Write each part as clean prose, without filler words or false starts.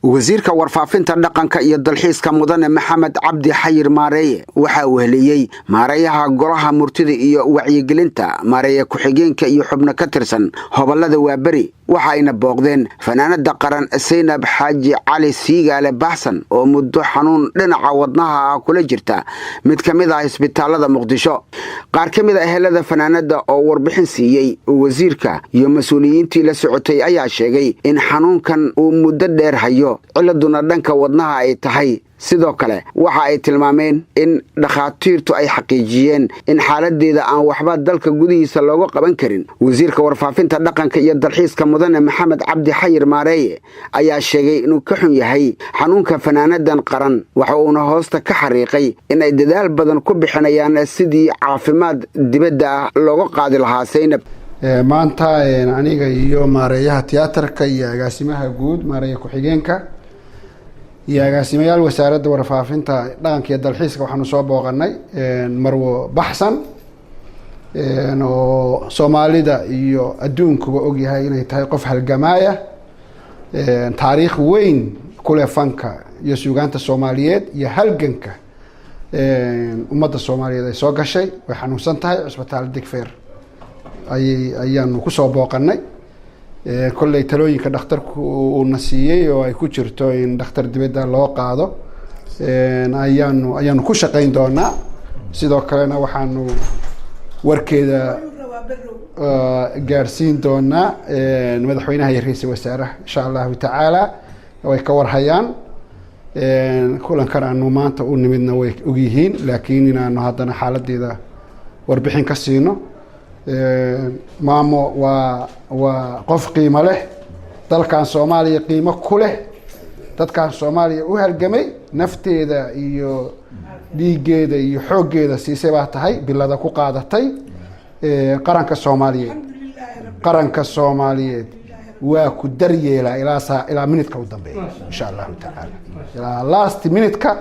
wasiirka warfaafinta dhaqanka iyo dalxiiska mudane Maxamed Cabdi Xayir Maareeye waxa uu heliyay maareeyaha golaha murtida iyo wacyigelinta maareeya ku-xigeenka iyo xubno ka tirsan hobalada Waabari waxa ayna booqdeen fanaanada qaran Seynab Xaaji Cali Siigaale Baxsan oo muddo xanuun dhinaca wadnaha kula jirta mid kamid ah isbitaalada Muqdisho. qaar kamid ah ehelada fanaanada oo warbixin siiyay wasiirka iyo mas'uuliyiintii la socotay ayaa sheegay in xanuunkan uu muddo dheer hayo ciladuna dhanka wadnaha ay tahay. sidoo kale waxa ay tilmaameen in dhakhaatiirtu ay xaqiijiyeen in xaaladeeda aan waxba dalka gudihiisa looga qaban karin. wasiirka warfaafinta dhaqanka iyo dalxiiska mudane Maxamed Cabdi Xayir Maareeye ayaa sheegay inuu ka xun yahay xanuunka fanaanadan qaran waxa uuna hoosta ka xariiqay in ay dadaal badan ku bixinayaan sidii caafimaad dibadda looga qaadi lahaa Seynab. maanta aniga iyo maareeyaha tiyaatarka iyo agaasimaha guud maareeya ku-xigeenka iyo agaasimayaal wasaaradda warfaafinta dhaqanka iyo dalxiiska waxaanu soo booqanay Marwo Baxsan oo Soomaalida iyo adduunkuba og yahay inay tahay qof halgamaaya taariikh weyn ku leh fanka iyo suugaanta Soomaaliyeed iyo halganka ummadda Soomaaliyeed ay soo gashay way xanuunsan tahay cusbitaal Digfeer ayaanu ku soo booqanay kolley talooyinka dhakhtarku uu nasiiyay oo ay ku jirto in dhakhtar dibadda loo qaado ayaanu ku shaqayn doonaa. sidoo kalena waxaanu warkeeda gaarsiin doonaa madaxweynaha iyo ra'iisul wasaaraha insha Allahu tacaala way ka warhayaan kulankan aanu maanta u nimidna way og yihiin laakiin inaanu haddana xaaladeeda warbixin ka siino. maamo waa qof qiimo leh dalkan Soomaaliya qiimo ku leh dadkan Soomaaliya u halgamay nafteeda iyo dhiigeeda iyo xooggeeda siisay baa tahay bilada ku qaadatay qaranka Soomaaliyeed waa ku daryeela ilaa minidka u dambeeya insha Allahu tacaala ilaa last minidka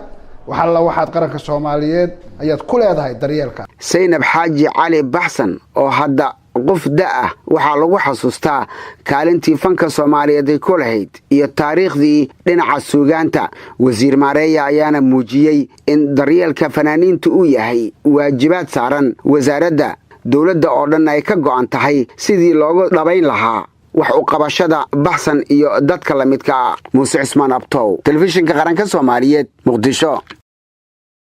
waxaad qaranka Soomaaliyeed ayaad ku leedahay daryeelka. Seynab Xaaji Cali Baxsan oo hadda qof da' waxa lagu xasuustaa kaalintii fanka Soomaaliyeed ay ku lahayd iyo taariikhdii dhinaca suugaanta. wasiir Maareeye ayaana muujiyay in daryeelka fanaaniintu uu yahay waajibaad saaran wasaaradda dawladda oo dhan ay ka go'an tahay sidii loogu dhabayn lahaa wax u qabashada Baxsan iyo dadka la midka ah. Muuse Cismaan Abtow, telefishinka qaranka Soomaaliyeed, Muqdisho.